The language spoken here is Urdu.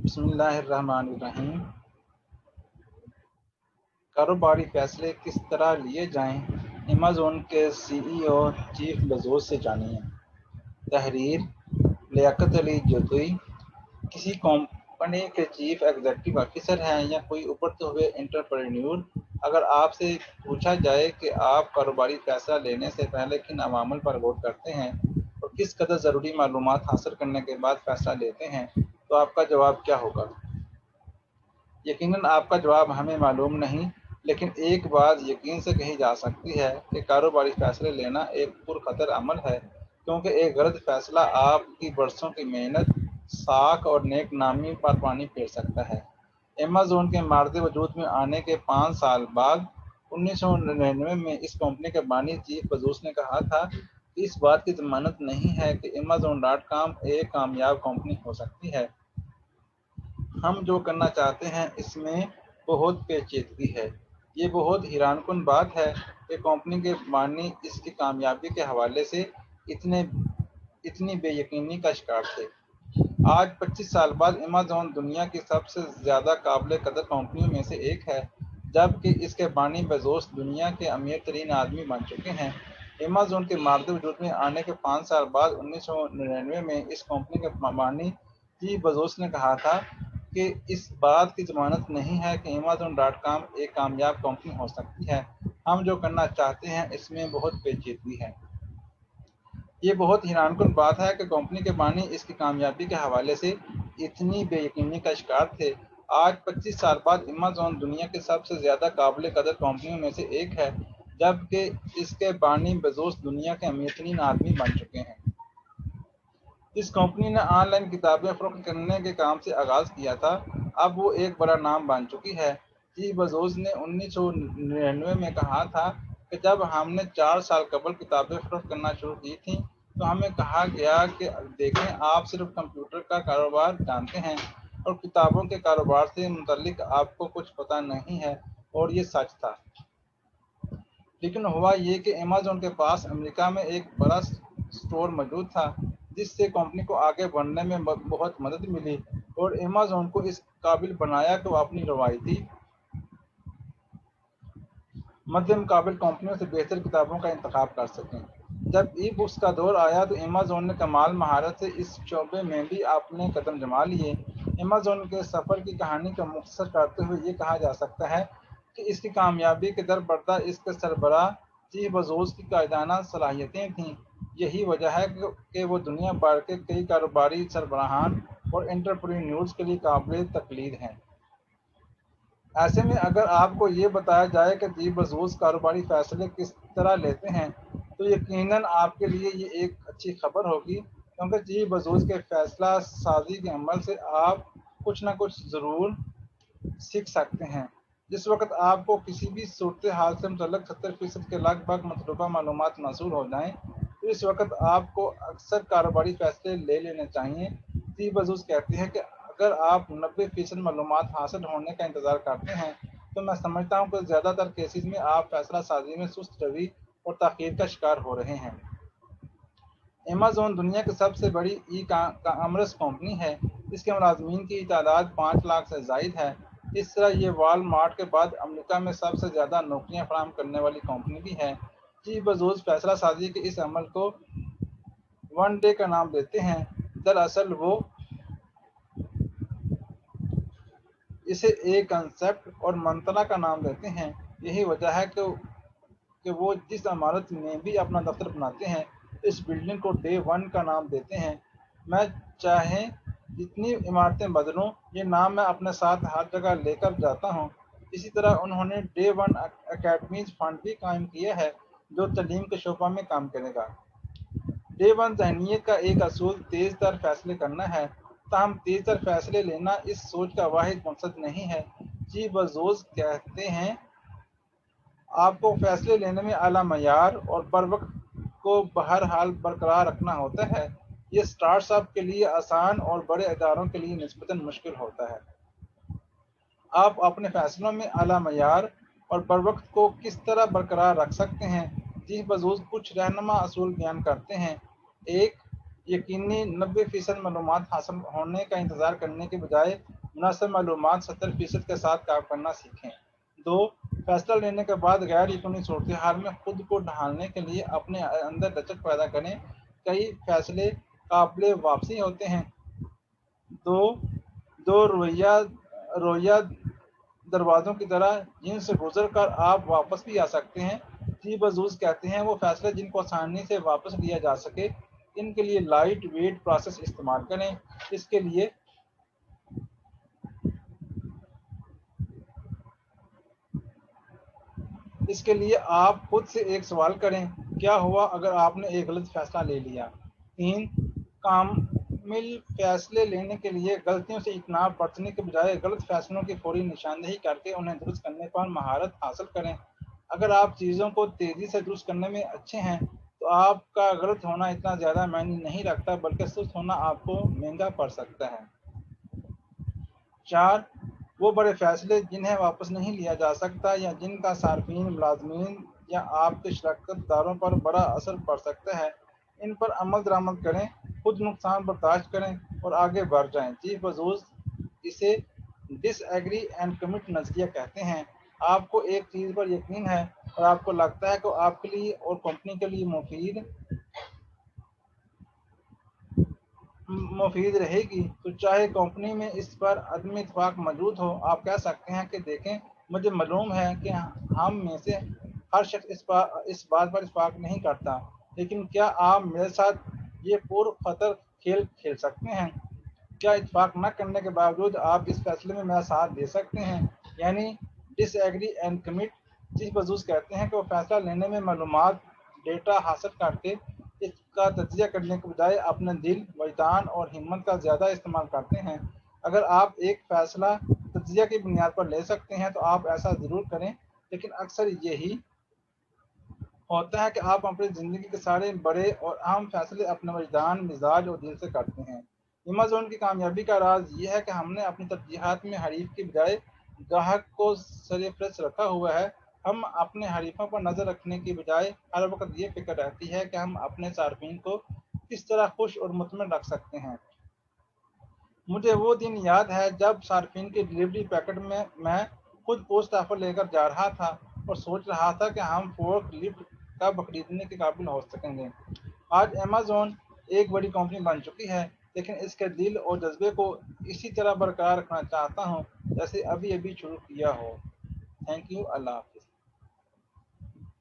بسم اللہ الرحمن الرحیم۔ کاروباری فیصلے کس طرح لیے جائیں، ایمیزون کے سی ای او جیف بزوس سے جانیے۔ تحریر لیاقت علی جوتوئی۔ کسی کمپنی کے چیف ایگزیکٹو آفیسر ہیں یا کوئی ابھرتے ہوئے انٹرپرینیور، اگر آپ سے پوچھا جائے کہ آپ کاروباری فیصلہ لینے سے پہلے کن عوامل پر غور کرتے ہیں اور کس قدر ضروری معلومات حاصل کرنے کے بعد فیصلہ لیتے ہیں، تو آپ کا جواب کیا ہوگا؟ یقیناً آپ کا جواب ہمیں معلوم نہیں، لیکن ایک بات یقین سے کہی جا سکتی ہے کہ کاروباری فیصلے لینا ایک پرخطر عمل ہے، کیونکہ ایک غلط فیصلہ آپ کی برسوں کی محنت، ساکھ اور نیک نامی پر پانی پھیر سکتا ہے۔ ایمیزون کے مارد وجود میں آنے کے 5 سال بعد 1999 میں اس کمپنی کے بانی چیف بزوس نے کہا تھا کہ اس بات کی ضمانت نہیں ہے کہ Amazon.com ایک کامیاب کمپنی ہو سکتی ہے۔ ہم جو کرنا چاہتے ہیں اس میں بہت پیچیدگی ہے۔ یہ بہت حیران کن بات ہے کہ کمپنی کے بانی اس کی کامیابی کے حوالے سے اتنی بے یقینی کا شکار تھے۔ آج 25 سال بعد ایمیزون دنیا کی سب سے زیادہ قابل قدر کمپنیوں میں سے ایک ہے، جبکہ اس کے بانی بیزوس دنیا کے امیر ترین آدمی بن چکے ہیں۔ ایمیزون کے مارد وجود میں آنے کے 5 سال بعد 1999 میں اس کمپنی کے بانی جیف بزوس نے کہا تھا کہ اس بات کی ضمانت نہیں ہے کہ Amazon.com ایک کامیاب کمپنی ہو سکتی ہے۔ ہم جو کرنا چاہتے ہیں اس میں بہت پیچیدگی ہے۔ یہ بہت حیران کن بات ہے کہ کمپنی کے بانی اس کی کامیابی کے حوالے سے اتنی بے یقینی کا شکار تھے۔ آج 25 سال بعد ایمیزون دنیا کے سب سے زیادہ قابل قدر کمپنیوں میں سے ایک ہے، جبکہ اس کے بانی بیزوس دنیا کے امیر ترین آدمی بن چکے ہیں۔ جس کمپنی نے آن لائن کتابیں فروخت کرنے کے کام سے آغاز کیا تھا، اب وہ ایک بڑا نام بن چکی ہے۔ جیف بزوس نے 1999 میں کہا تھا کہ جب ہم نے 4 سال قبل کتابیں فروخت کرنا شروع کی تھیں تو ہمیں کہا گیا کہ دیکھیں، آپ صرف کمپیوٹر کا کاروبار جانتے ہیں اور کتابوں کے کاروبار سے متعلق آپ کو کچھ پتہ نہیں ہے، اور یہ سچ تھا۔ لیکن ہوا یہ کہ ایمیزون کے پاس امریکہ میں ایک بڑا اسٹور موجود تھا، جس سے کمپنی کو آگے بڑھنے میں بہت مدد ملی اور ایمیزون کو اس قابل بنایا کہ وہ اپنی روایتی مدھم قابل کمپنیوں سے بہتر کتابوں کا انتخاب کر سکیں۔ جب ای بکس کا دور آیا تو ایمیزون نے کمال مہارت سے اس شعبے میں بھی اپنے قدم جما لیے۔ ایمیزون کے سفر کی کہانی کو مختصر کرتے ہوئے یہ کہا جا سکتا ہے کہ اس کی کامیابی کے در پردہ اس کے سربراہ جیف بزوس کی قائدانہ صلاحیتیں تھیں۔ یہی وجہ ہے کہ وہ دنیا بھر کے کئی کاروباری سربراہان اور انٹرپرینیورز کے لیے قابل تقلید ہیں۔ ایسے میں اگر آپ کو یہ بتایا جائے کہ جیف بزوس کاروباری فیصلے کس طرح لیتے ہیں تو یقیناً آپ کے لیے یہ ایک اچھی خبر ہوگی، کیونکہ جیف بزوس کے فیصلہ سازی کے عمل سے آپ کچھ نہ کچھ ضرور سیکھ سکتے ہیں۔ جس وقت آپ کو کسی بھی صورتحال سے متعلق 70% کے لگ بھگ مطلوبہ معلومات موصول ہو جائیں تو اس وقت آپ کو اکثر کاروباری فیصلے لے لینے چاہیے۔ جیف بزوس کہتے ہیں کہ اگر آپ 90% معلومات حاصل ہونے کا انتظار کرتے ہیں تو میں سمجھتا ہوں کہ زیادہ تر کیسز میں آپ فیصلہ سازی میں سست روی اور تاخیر کا شکار ہو رہے ہیں۔ ایمیزون دنیا کی سب سے بڑی ای کامرس کمپنی ہے۔ اس کے ملازمین کی تعداد 5 لاکھ سے زائد ہے۔ اس طرح یہ وال مارٹ کے بعد امریکہ میں سب سے زیادہ نوکریاں فراہم کرنے والی کمپنی بھی ہے۔ جیف بزوس فیصلہ سازی کے اس عمل کو ون ڈے کا نام دیتے ہیں۔ دراصل وہ اسے ایک کنسپٹ اور منترا کا نام دیتے ہیں۔ یہی وجہ ہے کہ وہ جس عمارت میں بھی اپنا دفتر بناتے ہیں اس بلڈنگ کو ڈے ون کا نام دیتے ہیں۔ میں چاہے جتنی عمارتیں بدلوں، یہ نام میں اپنے ساتھ ہر جگہ لے کر جاتا ہوں۔ اسی طرح انہوں نے ڈے ون اکیڈمیز فنڈ بھی قائم کیا ہے جو تعلیم کے شعبہ میں کام کرے گا۔ ڈے ون ذہنیت کا ایک اصول تیز تر فیصلے کرنا ہے، تاہم تیز تر فیصلے لینا اس سوچ کا واحد مقصد نہیں ہے۔ جیف بزوس کہتے ہیں آپ کو فیصلے لینے میں اعلیٰ معیار اور بروقت کو بہرحال برقرار رکھنا ہوتا ہے۔ یہ سٹارٹ اپ کے لیے آسان اور بڑے اداروں کے لیے نسبتاً مشکل ہوتا ہے۔ آپ اپنے فیصلوں میں اعلیٰ معیار اور بروقت کو کس طرح برقرار رکھ سکتے ہیں؟ جیف بزوس کچھ رہنما اصول بیان کرتے ہیں۔ ایک، یقینی 90% معلومات حاصل ہونے کا انتظار کرنے کے بجائے مناسب معلومات 70% کے ساتھ کام کرنا سیکھیں۔ 2. فیصلہ لینے کے بعد غیر یقینی صورتحال میں خود کو ڈھالنے کے لیے اپنے اندر لچک پیدا کریں۔ کئی فیصلے قابل واپسی ہوتے ہیں۔ دو رویہ دروازوں کی طرح جن سے گزر کر آپ واپس بھی آ سکتے ہیں۔ جی بزوز کہتے ہیں وہ فیصلے جن کو آسانی سے واپس لیا جا سکے، ان کے لیے لائٹ ویٹ پروسیس استعمال کریں۔ اس کے لیے آپ خود سے ایک سوال کریں، کیا ہوا اگر آپ نے ایک غلط فیصلہ لے لیا؟ 3. کامل فیصلے لینے کے لیے غلطیوں سے اجتناب برتنے کے بجائے غلط فیصلوں کی فوری نشاندہی کر کے انہیں درست کرنے پر مہارت حاصل کریں۔ اگر آپ چیزوں کو تیزی سے درست کرنے میں اچھے ہیں تو آپ کا غلط ہونا اتنا زیادہ معنی نہیں رکھتا، بلکہ سست ہونا آپ کو مہنگا پڑ سکتا ہے۔ 4. وہ بڑے فیصلے جنہیں واپس نہیں لیا جا سکتا یا جن کا صارفین، ملازمین یا آپ کے شراکت داروں پر بڑا اثر پڑ سکتا ہے، ان پر عمل درآمد کریں، خود نقصان برداشت کریں اور آگے بڑھ جائیں۔ جیف بزوس اسے ڈس ایگری اینڈ کمٹ نظریہ کہتے ہیں۔ آپ کو ایک چیز پر یقین ہے اور آپ کو لگتا ہے کہ آپ کے لیے اور کمپنی کے لیے مفید رہے گی، تو چاہے کمپنی میں اس پر عدم اتفاق موجود ہو، آپ کہہ سکتے ہیں کہ دیکھیں، مجھے معلوم ہے کہ ہم میں سے ہر شخص اس بات پر اتفاق نہیں کرتا، لیکن کیا آپ میرے ساتھ یہ پر خطر کھیل کھیل سکتے ہیں؟ کیا اتفاق نہ کرنے کے باوجود آپ اس فیصلے میں میرا ساتھ دے سکتے ہیں؟ یعنی ڈس ایگری اینڈ کمٹ۔ جیف بزوس کہتے ہیں کہ وہ فیصلہ لینے میں معلومات، ڈیٹا حاصل کر کے اس کا تجزیہ کرنے کے بجائے اپنے دل، وجدان اور ہمت کا زیادہ استعمال کرتے ہیں۔ اگر آپ ایک فیصلہ تجزیہ کی بنیاد پر لے سکتے ہیں تو آپ ایسا ضرور کریں، لیکن اکثر یہی ہوتا ہے کہ آپ اپنی زندگی کے سارے بڑے اور اہم فیصلے اپنے وجدان، مزاج اور دل سے کرتے ہیں۔ ایمیزون کی کامیابی کا راز یہ ہے کہ ہم نے اپنی ترجیحات میں حریف کی بجائے گاہک کو سرفہرست رکھا ہوا ہے۔ ہم اپنے حریفوں پر نظر رکھنے کی بجائے ہر وقت یہ فکر رہتی ہے کہ ہم اپنے صارفین کو کس طرح خوش اور مطمئن رکھ سکتے ہیں۔ مجھے وہ دن یاد ہے جب صارفین کے ڈلیوری پیکٹ میں خود پوسٹ آفر لے کر جا رہا تھا اور سوچ رہا تھا کہ ہم فورک لفٹ کب خریدنے کے قابل ہو سکیں گے۔ آج ایمیزون ایک بڑی کمپنی بن چکی ہے، لیکن اس کے دل اور جذبے کو اسی طرح برقرار رکھنا چاہتا ہوں جیسے ابھی شروع کیا ہو۔ تھینک یو، اللہ حافظ۔